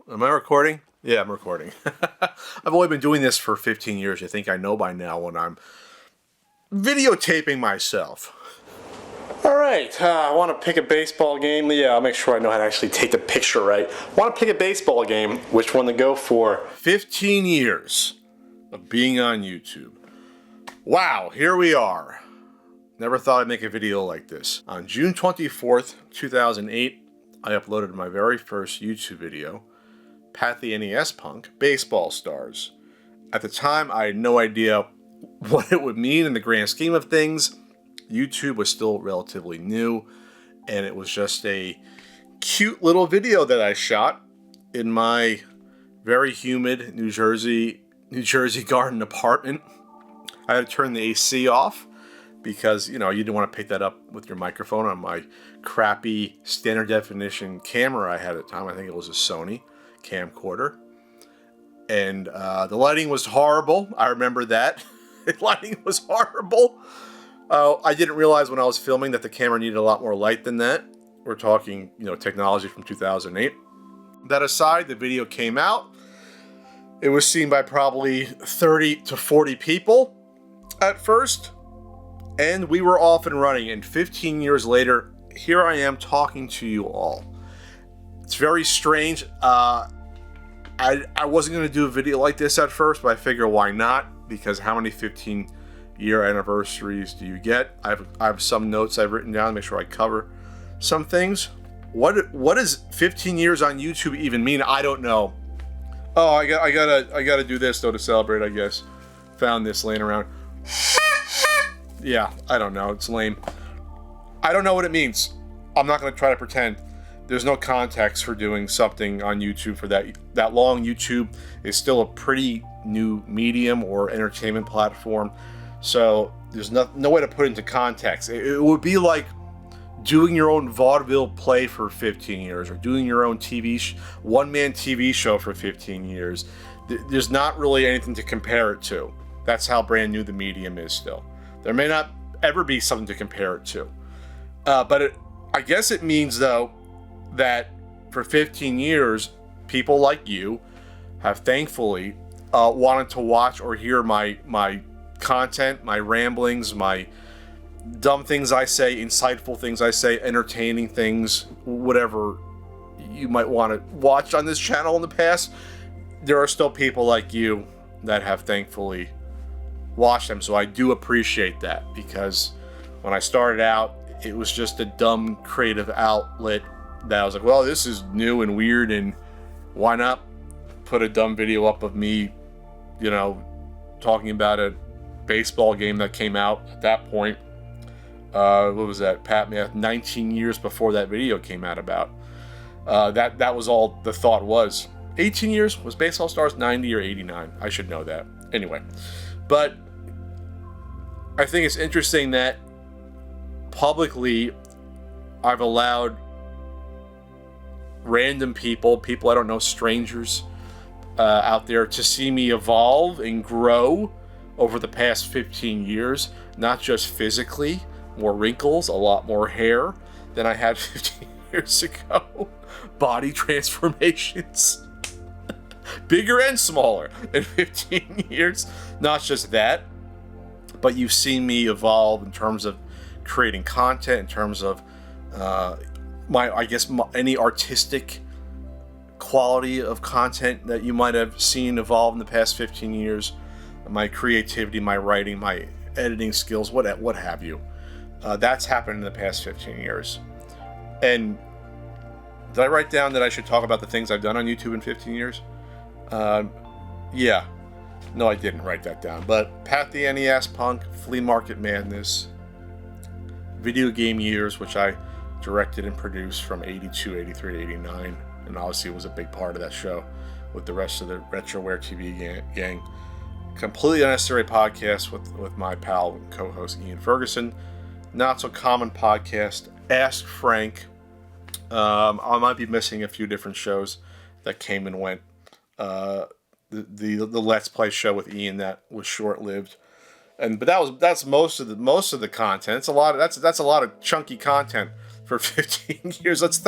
Am I recording? Yeah, I'm recording. I've only been doing this for 15 years. I think I know by now when I'm videotaping myself. Alright, I want to pick a baseball game. Yeah, I'll make sure I know how to actually take the picture right. I want to pick a baseball game. Which one to go for? 15 years of being on YouTube. Wow, here we are. Never thought I'd make a video like this. On June 24th, 2008, I uploaded my very first YouTube video, Pat the NES Punk, Baseball Stars. At the time, I had no idea what it would mean in the grand scheme of things. YouTube was still relatively new, and it was just a cute little video that I shot in my very humid New Jersey garden apartment. I had to turn the AC off because, you didn't want to pick that up with your microphone on my crappy standard definition camera I had at the time. I think it was a Sony camcorder. And the lighting was horrible. I remember that. The lighting was horrible. I didn't realize when I was filming that the camera needed a lot more light than that. We're talking, technology from 2008. That aside, the video came out. It was seen by probably 30 to 40 people at first. And we were off and running. And 15 years later, here I am talking to you all. It's very strange. I wasn't going to do a video like this at first, but I figure why not? Because how many 15-year anniversaries do you get? I have some notes I've written down to make sure I cover some things. What does 15 years on YouTube even mean? I don't know. Oh, I gotta do this though to celebrate, I guess. Found this laying around. Yeah, I don't know. It's lame. I don't know what it means. I'm not going to try to pretend. There's no context for doing something on YouTube for that long. YouTube is still a pretty new medium or entertainment platform. So there's no way to put it into context. It would be like doing your own vaudeville play for 15 years or doing your own one-man TV show for 15 years. There's not really anything to compare it to. That's how brand new the medium is still. There may not ever be something to compare it to. But I guess it means, though, that for 15 years, people like you have thankfully wanted to watch or hear my content, my ramblings, my dumb things I say, insightful things I say, entertaining things, whatever you might want to watch on this channel in the past. There are still people like you that have thankfully watched them, so I do appreciate that, because when I started out, it was just a dumb creative outlet that I was like, well, this is new and weird, and why not put a dumb video up of me, talking about a baseball game that came out at that point. What was that? Pat Math, 19 years before that video came out about. That was all the thought was. 18 years? Was Baseball Stars 90 or 89? I should know that. Anyway. But I think it's interesting that publicly I've allowed random people I don't know, strangers out there, to see me evolve and grow over the past 15 years. Not just physically, more wrinkles, a lot more hair than I had 15 years ago. Body transformations. Bigger and smaller in 15 years. Not just that, but you've seen me evolve in terms of creating content, in terms of any artistic quality of content that you might have seen evolve in the past 15 years. My creativity, my writing, my editing skills, what have you. That's happened in the past 15 years. And did I write down that I should talk about the things I've done on YouTube in 15 years? Yeah. No, I didn't write that down. But Pat the NES Punk, Flea Market Madness, video game years, which I directed and produced from 82, 83 to 89. And obviously was a big part of that show with the rest of the Retroware TV gang. Completely Unnecessary podcast with my pal and co-host Ian Ferguson. Not So Common podcast, Ask Frank. I might be missing a few different shows that came and went. The Let's Play show with Ian, that was short-lived, but that's most of the content. It's a lot. That's a lot of chunky content for 15 years. That's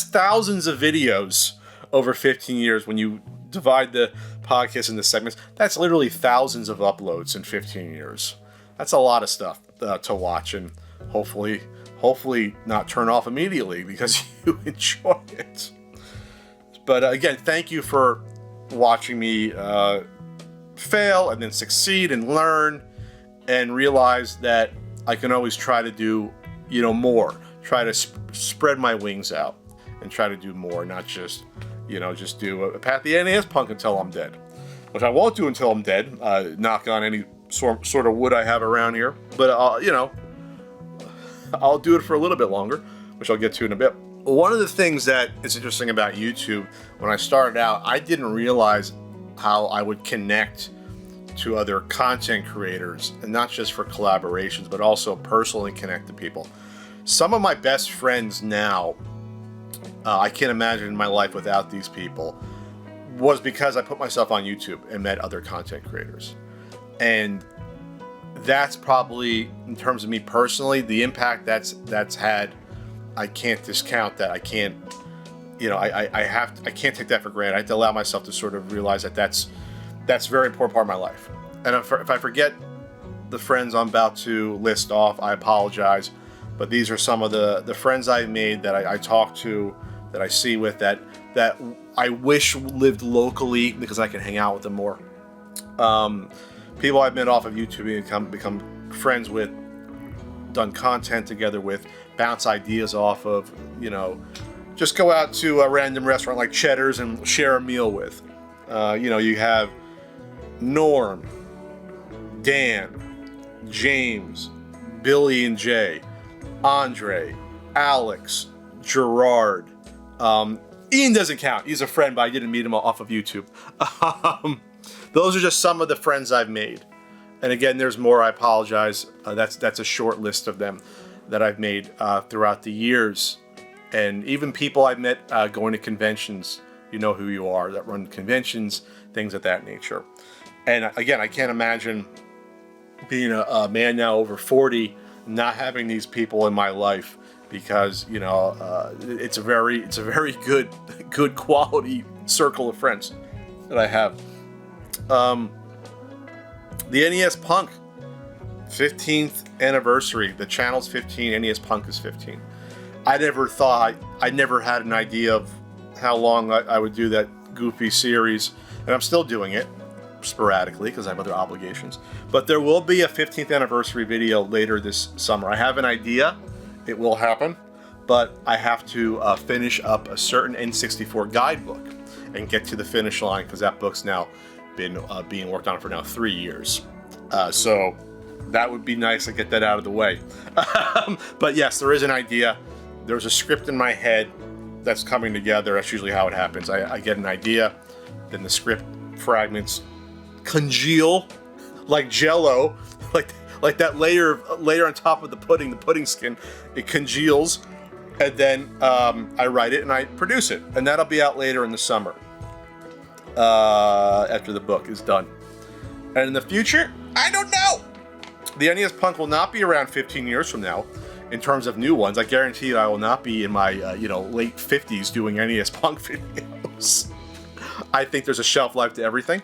thousands of videos over 15 years, when you divide the podcast into segments, that's literally thousands of uploads in 15 years. That's a lot of stuff to watch, and hopefully not turn off immediately because you enjoy it. But again, thank you for watching me fail and then succeed and learn and realize that I can always try to do, more. Try to spread my wings out and try to do more, not just, just do a Pat the NES Punk until I'm dead, which I won't do until I'm dead. Knock on any sort of wood I have around here, but I'll do it for a little bit longer, which I'll get to in a bit. One of the things that is interesting about YouTube, when I started out, I didn't realize how I would connect to other content creators, and not just for collaborations, but also personally connect to people. Some of my best friends now, I can't imagine my life without these people, was because I put myself on YouTube and met other content creators. And that's probably, in terms of me personally, the impact that's had, I can't discount that. I can't, I can't take that for granted. I have to allow myself to sort of realize that that's a very important part of my life. And if I forget the friends I'm about to list off, I apologize. But these are some of the friends I've made that I talk to, that I see with, that I wish lived locally because I can hang out with them more. People I've met off of YouTube and become friends with, done content together with, bounce ideas off of, just go out to a random restaurant like Cheddar's and share a meal with. You have Norm, Dan, James, Billy and Jay, Andre, Alex, Gerard. Ian doesn't count. He's a friend, but I didn't meet him off of YouTube. Those are just some of the friends I've made. And again, there's more. I apologize. That's a short list of them that I've made throughout the years. And even people I've met going to conventions, you know who you are, that run conventions, things of that nature. And again, I can't imagine being a man now over 40, not having these people in my life, because it's a very good quality circle of friends that I have. The NES Punk 15th anniversary. The channel's 15. NES Punk is 15. I never had an idea of how long I would do that goofy series, and I'm still doing it sporadically because I have other obligations. But there will be a 15th anniversary video later this summer. I have an idea. It will happen, but I have to finish up a certain N64 guidebook and get to the finish line, because that book's now been being worked on for now 3 years. So that would be nice to get that out of the way. But yes, there is an idea. There's a script in my head that's coming together. That's usually how it happens. I get an idea, then the script fragments congeal like Jell-O, like that layer on top of the pudding skin. It congeals, and then I write it and I produce it, and that'll be out later in the summer after the book is done. And in the future, I don't know. The NES Punk will not be around 15 years from now in terms of new ones. I guarantee you I will not be in my late 50s doing NES Punk videos. I think there's a shelf life to everything.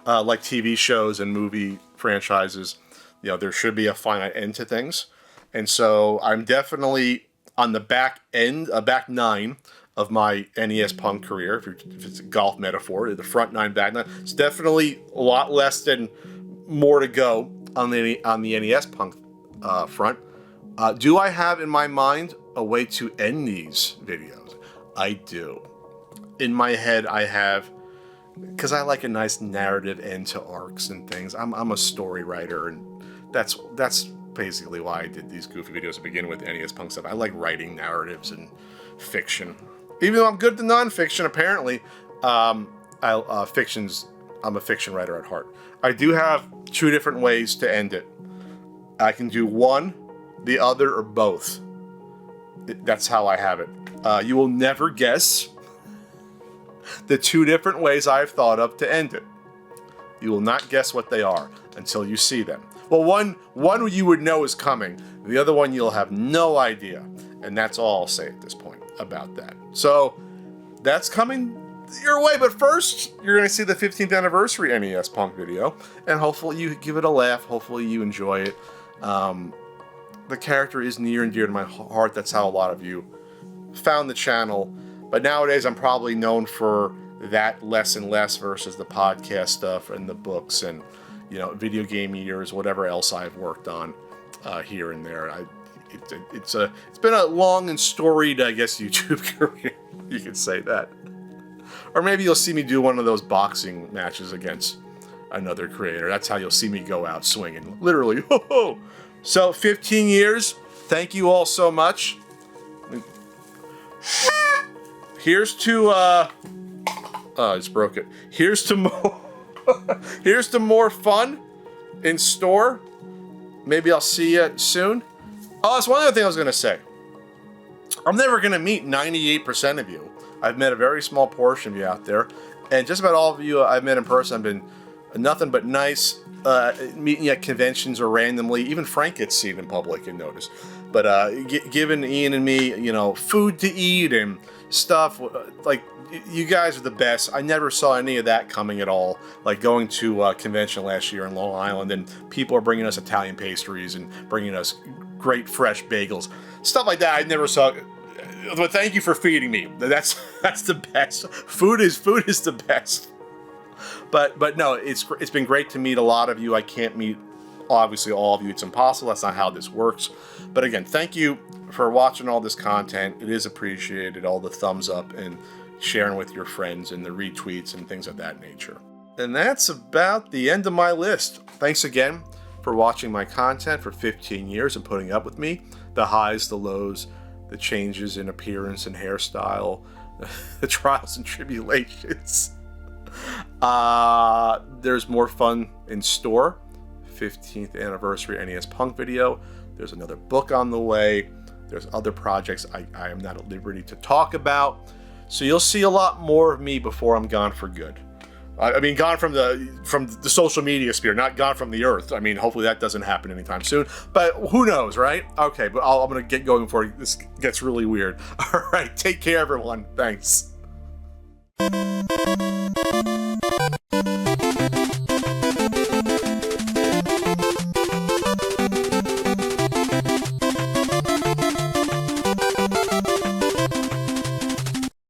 Like TV shows and movie franchises, there should be a finite end to things. And so I'm definitely on the back nine of my NES Punk career. If it's a golf metaphor, the front nine, back nine. It's definitely a lot less than more to go on the NES Punk front. Do I have in my mind a way to end these videos? I do. In my head, I have, because I like a nice narrative end to arcs and things. I'm a story writer, and that's basically why I did these goofy videos to begin with, NES Punk stuff. I like writing narratives and fiction. Even though I'm good at the nonfiction, apparently, I'm a fiction writer at heart. I do have two different ways to end it. I can do one, the other, or both. That's how I have it. You will never guess the two different ways I've thought of to end it. You will not guess what they are until you see them. Well, one you would know is coming. The other one you'll have no idea. And that's all I'll say at this point about that. So that's coming your way. But first, you're going to see the 15th anniversary NES Punk video, and hopefully you give it a laugh. Hopefully you enjoy it. The character is near and dear to my heart. That's how a lot of you found the channel. But nowadays, I'm probably known for that less and less versus the podcast stuff and the books and, you know, video game years, whatever else I've worked on here and there. It's been a long and storied, I guess, YouTube career. You could say that. Or maybe you'll see me do one of those boxing matches against another creator. That's how you'll see me go out swinging. Literally. Ho ho! So, 15 years. Thank you all so much. Here's to, oh, I just broke it. Here's to more, here's to more fun in store. Maybe I'll see you soon. Oh, that's one other thing I was going to say. I'm never going to meet 98% of you. I've met a very small portion of you out there. And just about all of you I've met in person have been nothing but nice, meeting at conventions or randomly. Even Frank gets seen in public and noticed. But giving Ian and me, you know, food to eat and stuff, like, you guys are the best. I never saw any of that coming at all. Like going to a convention last year in Long Island, and people are bringing us Italian pastries and bringing us great fresh bagels. Stuff like that I never saw. But thank you for feeding me. That's the best. Food is the best. But no, it's been great to meet a lot of you. I can't meet obviously all of you. It's impossible. That's not how this works. But again, thank you for watching all this content. It is appreciated. All the thumbs up and sharing with your friends and the retweets and things of that nature. And that's about the end of my list. Thanks again for watching my content for 15 years and putting up with me. The highs, the lows, the changes in appearance and hairstyle, the trials and tribulations. There's more fun in store. 15th anniversary NES Punk video. There's another book on the way. There's other projects I am not at liberty to talk about. So you'll see a lot more of me before I'm gone for good. I mean, gone from the social media sphere, not gone from the earth. I mean, hopefully that doesn't happen anytime soon. But who knows, right? Okay, but I'm going to get going before this gets really weird. All right, take care, everyone. Thanks.